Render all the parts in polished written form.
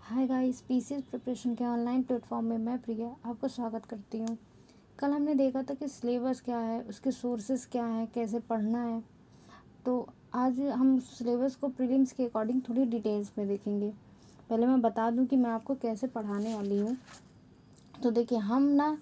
Hi guys, PCS preparation के online platform में मैं प्रिया आपको स्वागत करती हूँ। कल हमने देखा था कि सिलेबस क्या है, उसके सोर्सेज क्या हैं, कैसे पढ़ना है। तो आज हम सिलेबस को प्रीलिम्स के अकॉर्डिंग थोड़ी डिटेल्स में देखेंगे। पहले मैं बता दूँ कि मैं आपको कैसे पढ़ाने वाली हूँ। तो देखिए, हम ना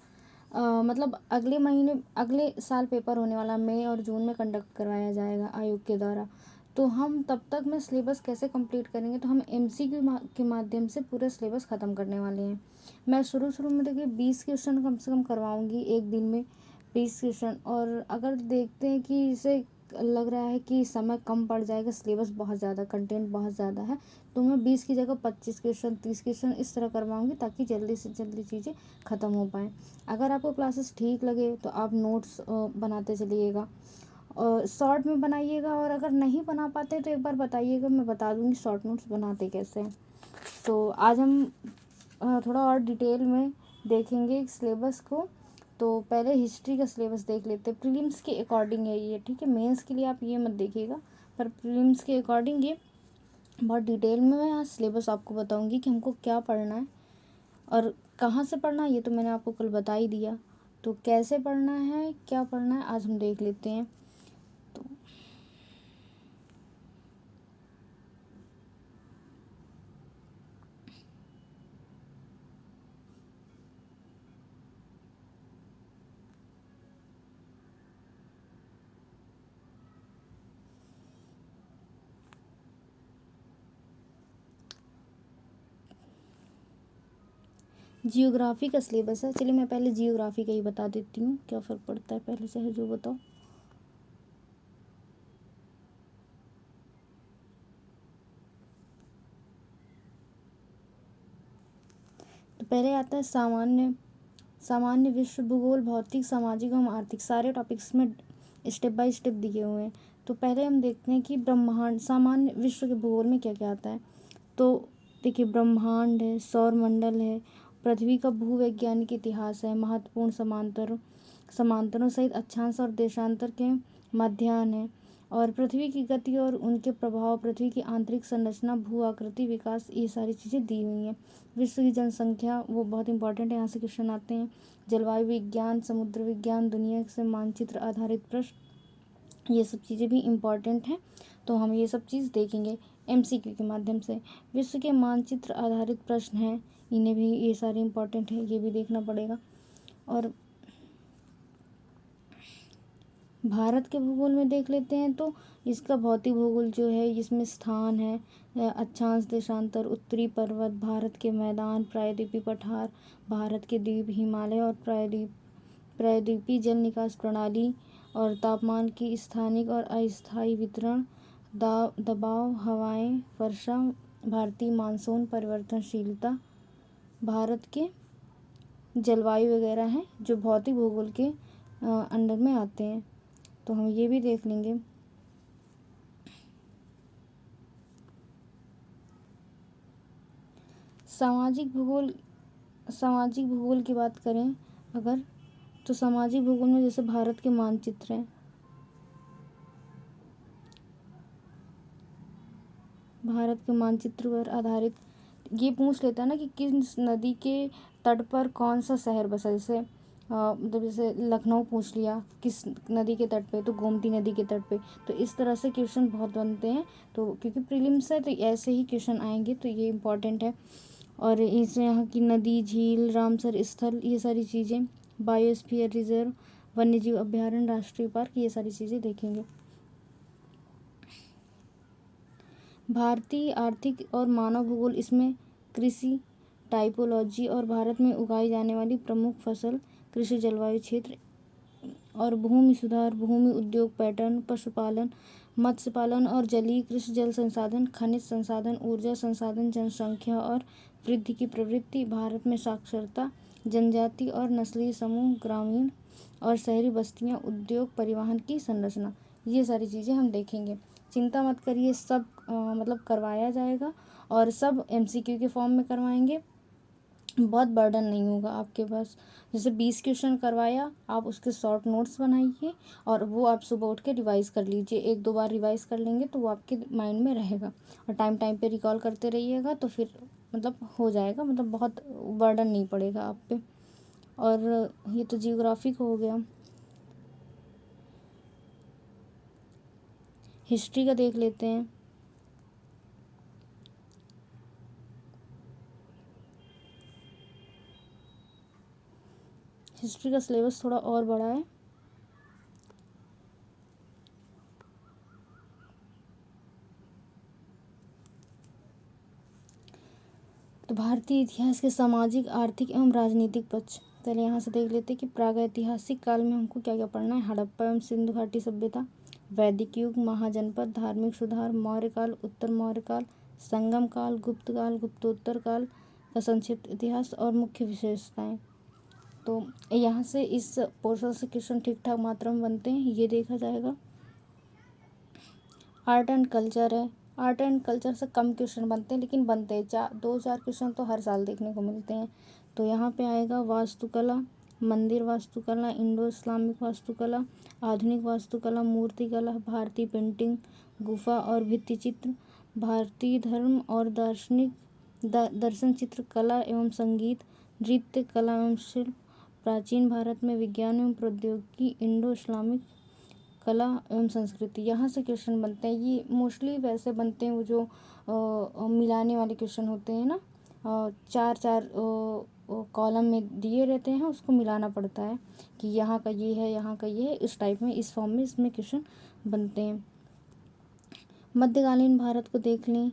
मतलब अगले साल पेपर होने वाला मई और जून में कंडक्ट करवाया जाएगा आयोग के द्वारा। तो हम तब तक में सिलेबस कैसे कंप्लीट करेंगे, तो हम एमसीक्यू के माध्यम से पूरा सिलेबस ख़त्म करने वाले हैं। मैं शुरू में देखिए 20 क्वेश्चन कम से कम करवाऊंगी एक दिन में, 20 क्वेश्चन। और अगर देखते हैं कि इसे लग रहा है कि समय कम पड़ जाएगा, सिलेबस बहुत ज़्यादा, कंटेंट बहुत ज़्यादा है, तो मैं 20 की जगह 25 क्वेश्चन, 30 क्वेश्चन इस तरह करवाऊंगी ताकि जल्दी से जल्दी चीज़ें ख़त्म हो पाएँ। अगर आपको क्लासेस ठीक लगे तो आप नोट्स बनाते चलिएगा और शॉर्ट में बनाइएगा, और अगर नहीं बना पाते तो एक बार बताइएगा, मैं बता दूंगी शॉर्ट नोट्स बनाते कैसे हैं। तो आज हम थोड़ा और डिटेल में देखेंगे सिलेबस को। तो पहले हिस्ट्री का सिलेबस देख लेते हैं। प्रीलिम्स के अकॉर्डिंग है ये, ठीक है। मेंस के लिए आप ये मत देखिएगा, पर प्रीलिम्स के अकॉर्डिंग ये बहुत डिटेल में मैं आज सिलेबस आपको बताऊंगी कि हमको क्या पढ़ना है और कहाँ से पढ़ना है। ये तो मैंने आपको कल बता ही दिया। तो कैसे पढ़ना है, क्या पढ़ना है, आज हम देख लेते हैं। तो जियोग्राफी का सिलेबस है। चलिए मैं पहले जियोग्राफी का ही बता देती हूँ, क्या फ़र्क पड़ता है, पहले से है जो बताओ। तो पहले आता है सामान्य विश्व भूगोल, भौतिक, सामाजिक एवं आर्थिक, सारे टॉपिक्स में स्टेप बाय स्टेप दिए हुए हैं। तो पहले हम देखते हैं कि ब्रह्मांड, सामान्य विश्व के भूगोल में क्या क्या आता है। तो देखिए, ब्रह्मांड है, सौर मंडल है, पृथ्वी का भूवैज्ञानिक इतिहास है, महत्वपूर्ण समांतरों सहित अक्षांश और देशांतर के मध्याह्न है, और पृथ्वी की गति और उनके प्रभाव, पृथ्वी की आंतरिक संरचना, भू आकृति, विकास, ये सारी चीज़ें दी हुई हैं। विश्व की जनसंख्या, वो बहुत इंपॉर्टेंट है, यहाँ से क्वेश्चन आते हैं। जलवायु विज्ञान, समुद्र विज्ञान, दुनिया से मानचित्र आधारित प्रश्न, ये सब चीज़ें भी इम्पॉर्टेंट हैं। तो हम ये सब चीज़ देखेंगे एमसीक्यू के माध्यम से। विश्व के मानचित्र आधारित प्रश्न हैं, इन्हें भी, ये सारे इम्पॉर्टेंट हैं, ये भी देखना पड़ेगा। और भारत के भूगोल में देख लेते हैं। तो इसका भौतिक भूगोल जो है, इसमें स्थान है, अक्षांश, देशांतर, उत्तरी पर्वत, भारत के मैदान, प्रायद्वीपीय पठार, भारत के द्वीप, हिमालय और प्रायद्वीपीय जल निकास प्रणाली, और तापमान की स्थानिक और अस्थायी वितरण, दबाव, हवाएं, वर्षा, भारतीय मानसून परिवर्तनशीलता, भारत के जलवायु वगैरह हैं जो भौतिक भूगोल के अंडर में आते हैं। तो हम ये भी देख लेंगे। सामाजिक भूगोल की बात करें अगर, तो सामाजिक भूगोल में जैसे भारत के मानचित्र हैं, भारत के मानचित्र पर आधारित ये पूछ लेता है ना कि किस नदी के तट पर कौन सा शहर बसा। जैसे मतलब जैसे लखनऊ पूछ लिया, किस नदी के तट पे, तो गोमती नदी के तट पे। तो इस तरह से क्वेश्चन बहुत बनते हैं। तो क्योंकि प्रीलिम्स है तो ऐसे ही क्वेश्चन आएंगे, तो ये इम्पॉर्टेंट है। और इसमें यहाँ की नदी, झील, रामसर स्थल, ये सारी चीज़ें, बायोस्फीयर रिजर्व, वन्यजीव अभ्यारण्य, राष्ट्रीय पार्क, ये सारी चीज़ें देखेंगे। भारतीय आर्थिक और मानव भूगोल, इसमें कृषि, टाइपोलॉजी और भारत में उगाई जाने वाली प्रमुख फसल, कृषि, जलवायु क्षेत्र और भूमि सुधार, भूमि उद्योग पैटर्न, पशुपालन, मत्स्य पालन और जलीय कृषि, जल संसाधन, खनिज संसाधन, ऊर्जा संसाधन, जनसंख्या और वृद्धि की प्रवृत्ति, भारत में साक्षरता, जनजाति और नस्लीय समूह, ग्रामीण और शहरी बस्तियां, उद्योग, परिवहन की संरचना, ये सारी चीज़ें हम देखेंगे। चिंता मत करिए, सब मतलब करवाया जाएगा और सब एमसीक्यू के फॉर्म में करवाएंगे। बहुत बर्डन नहीं होगा आपके पास। जैसे 20 क्वेश्चन करवाया, आप उसके शॉर्ट नोट्स बनाइए और वो आप सुबह उठ के रिवाइज़ कर लीजिए। 1-2 बार रिवाइज़ कर लेंगे तो वो आपके माइंड में रहेगा, और टाइम टाइम पे रिकॉल करते रहिएगा तो फिर मतलब हो जाएगा, मतलब बहुत बर्डन नहीं पड़ेगा आप पे। और ये तो जियोग्राफी का हो गया। हिस्ट्री का देख लेते हैं। हिस्ट्री का सिलेबस थोड़ा और बड़ा है। तो भारतीय इतिहास के सामाजिक, आर्थिक एवं राजनीतिक पक्ष, पहले यहाँ से देख लेते हैं कि प्रागैतिहासिक काल में हमको क्या क्या पढ़ना है। हड़प्पा एवं सिंधु घाटी सभ्यता, वैदिक युग, महाजनपद, धार्मिक सुधार, मौर्य काल, उत्तर मौर्य काल, संगम काल, गुप्त काल, गुप्तोत्तर काल का संक्षिप्त इतिहास और मुख्य विशेषताएं। तो यहाँ से इस पोर्शन से क्वेश्चन ठीक ठाक मात्रा में बनते हैं, ये देखा जाएगा। आर्ट एंड कल्चर है। आर्ट एंड कल्चर से कम क्वेश्चन बनते हैं, लेकिन बनते हैं 2-4 क्वेश्चन तो हर साल देखने को मिलते हैं। तो यहाँ पे आएगा वास्तुकला, मंदिर वास्तुकला, इंडो इस्लामिक वास्तुकला, आधुनिक वास्तुकला, मूर्तिकला, भारतीय पेंटिंग, गुफा और भित्ति चित्र, भारतीय धर्म और दर्शन चित्र, कला एवं संगीत, नृत्य, कला एवं शिल्प, प्राचीन भारत में विज्ञान एवं प्रौद्योगिकी, इंडो इस्लामिक कला एवं संस्कृति। यहाँ से क्वेश्चन बनते हैं। ये मोस्टली वैसे बनते हैं वो जो मिलाने वाले क्वेश्चन होते हैं ना, 4-4 कॉलम में दिए रहते हैं, उसको मिलाना पड़ता है कि यहाँ का ये है, यहाँ का ये है, इस टाइप में, इस फॉर्म में इसमें क्वेश्चन बनते हैं। मध्यकालीन भारत को देख लें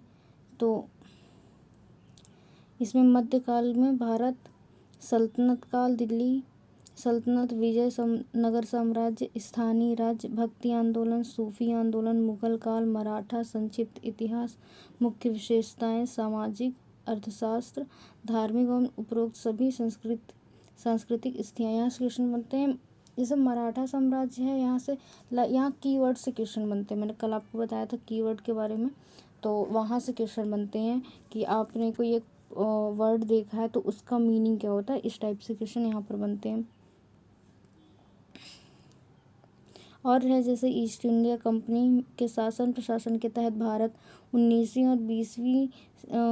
तो इसमें मध्यकाल में भारत, सल्तनत काल, दिल्ली सल्तनत, विजय नगर साम्राज्य, स्थानीय राज्य, भक्ति आंदोलन, सूफी आंदोलन, मुगल काल, मराठा, संक्षिप्त इतिहास, मुख्य विशेषताएं, सामाजिक, अर्थशास्त्र, धार्मिक एवं उपरोक्त सभी सांस्कृतिक स्थितियाँ। यहाँ से क्वेश्चन बनते हैं। जैसे मराठा साम्राज्य है, यहाँ से यहाँ कीवर्ड से क्वेश्चन बनते हैं। मैंने कल आपको बताया था कीवर्ड के बारे में, तो वहाँ से क्वेश्चन बनते हैं कि आपने कोई एक वर्ड देखा है तो उसका मीनिंग क्या होता है, इस टाइप से क्वेश्चन यहाँ पर बनते हैं। और है जैसे ईस्ट इंडिया कंपनी के शासन प्रशासन के तहत भारत 19वीं और 20वीं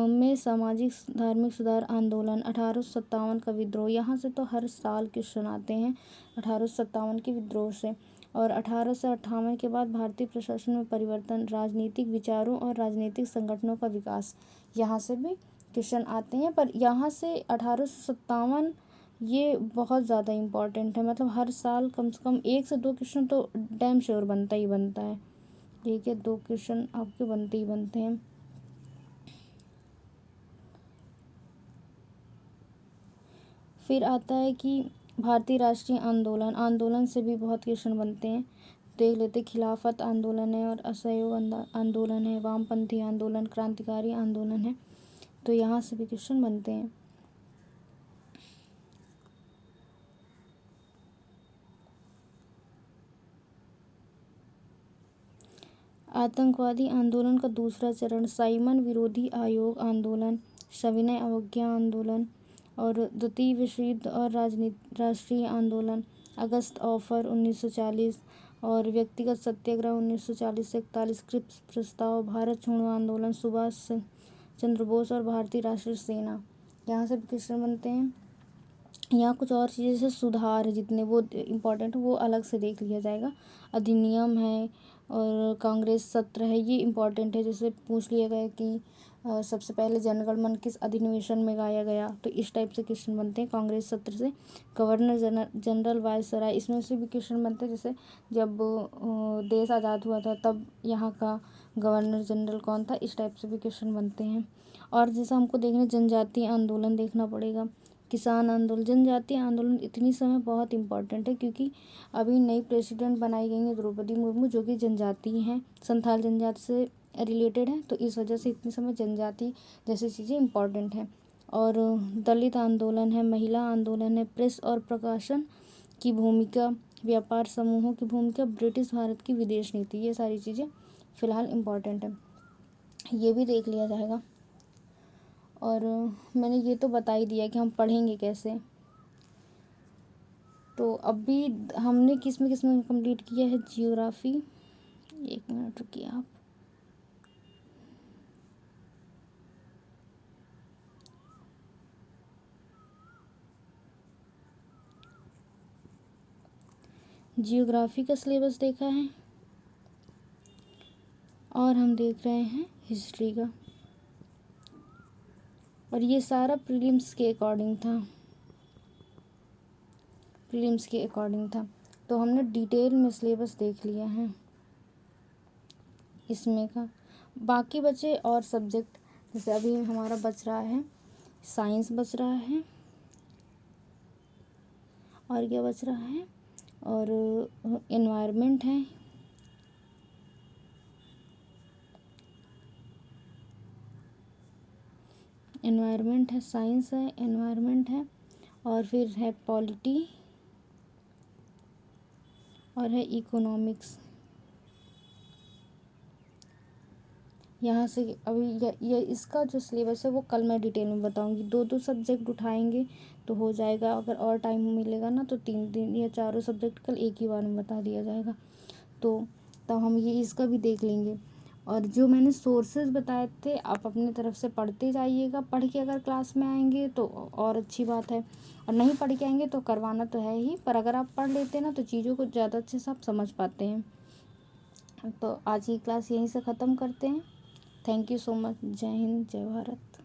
में सामाजिक धार्मिक सुधार आंदोलन, 1857 का विद्रोह। यहाँ से तो हर साल क्वेश्चन आते हैं 1857 के विद्रोह से। और 1858 के बाद भारतीय प्रशासन में परिवर्तन, राजनीतिक विचारों और राजनीतिक संगठनों का विकास, यहाँ से भी क्वेश्चन आते हैं। पर यहाँ से 1857 ये बहुत ज़्यादा इम्पॉर्टेंट है, मतलब हर साल कम से कम 1 से 2 क्वेश्चन तो डैम श्योर बनता ही बनता है। ठीक है, 2 क्वेश्चन आपके बनते ही बनते हैं। फिर आता है कि भारतीय राष्ट्रीय आंदोलन, आंदोलन से भी बहुत क्वेश्चन बनते हैं। देख लेते, खिलाफत आंदोलन है और असहयोग आंदोलन है, वामपंथी आंदोलन, क्रांतिकारी आंदोलन है, तो यहाँ से भी क्वेश्चन बनते हैं। आतंकवादी आंदोलन का दूसरा चरण, साइमन विरोधी आयोग आंदोलन, सविनय अवज्ञा आंदोलन और द्वितीय विश्व युद्ध और राष्ट्रीय आंदोलन, अगस्त ऑफर 1940 और व्यक्तिगत सत्याग्रह 1940 से 41, क्रिप्स प्रस्ताव, भारत छोड़ो आंदोलन, सुभाष चंद्र बोस और भारतीय राष्ट्रीय सेना। यहाँ से क्वेश्चन बनते हैं। यहाँ कुछ और चीज़ें जैसे सुधार है, जितने वो इम्पोर्टेंट वो अलग से देख लिया जाएगा। अधिनियम है और कांग्रेस सत्र है, ये इम्पोर्टेंट है। जैसे पूछ लिया गया कि सबसे पहले जनगण मन किस अधिनिवेशन में गाया गया, तो इस टाइप से क्वेश्चन बनते हैं कांग्रेस सत्र से। गवर्नर जनरल वायसराय, इसमें से भी क्वेश्चन बनते हैं। जैसे जब देश आज़ाद हुआ था तब यहाँ का गवर्नर जनरल कौन था, इस टाइप से भी क्वेश्चन बनते हैं। और जैसे हमको देखना जनजातीय आंदोलन देखना पड़ेगा, किसान आंदोलन, जनजातीय आंदोलन इतनी समय बहुत इम्पॉर्टेंट है क्योंकि अभी नई प्रेसिडेंट बनाई गई हैं द्रौपदी मुर्मू, जो कि जनजाति हैं, संथाल जनजाति से रिलेटेड है, तो इस वजह से इतनी समय जनजाति जैसी चीज़ें इम्पॉर्टेंट हैं। और दलित आंदोलन है, महिला आंदोलन है, प्रेस और प्रकाशन की भूमिका, व्यापार समूहों की भूमिका, ब्रिटिश भारत की विदेश नीति, ये सारी चीज़ें फ़िलहाल इम्पॉर्टेंट है, ये भी देख लिया जाएगा। और मैंने ये तो बता ही दिया कि हम पढ़ेंगे कैसे। तो अभी हमने किस में कंप्लीट किया है जियोग्राफी। 1 मिनट रुकिए आप। जियोग्राफी का सिलेबस देखा है और हम देख रहे हैं हिस्ट्री का, और ये सारा प्रीलिम्स के अकॉर्डिंग था। तो हमने डिटेल में सिलेबस देख लिया है इसमें का। बाकी बचे और सब्जेक्ट, जैसे अभी हमारा बच रहा है साइंस बच रहा है, और क्या बच रहा है, और एनवायरनमेंट है, साइंस है, एनवायरनमेंट है, और फिर है पॉलिटी, और है इकोनॉमिक्स। यहाँ से अभी ये इसका जो सिलेबस है वो कल मैं डिटेल में बताऊँगी। 2 सब्जेक्ट उठाएंगे तो हो जाएगा। अगर और टाइम मिलेगा ना तो 3 दिन या चारों सब्जेक्ट कल एक ही बार में बता दिया जाएगा। तो तब हम ये इसका भी देख लेंगे। और जो मैंने सोर्सेज बताए थे आप अपनी तरफ से पढ़ते जाइएगा। पढ़ के अगर क्लास में आएंगे तो और अच्छी बात है, और नहीं पढ़ के आएंगे तो करवाना तो है ही, पर अगर आप पढ़ लेते हैं ना तो चीज़ों को ज़्यादा अच्छे से आप समझ पाते हैं। तो आज की क्लास यहीं से ख़त्म करते हैं। Thank you so much. जय हिंद, जय भारत।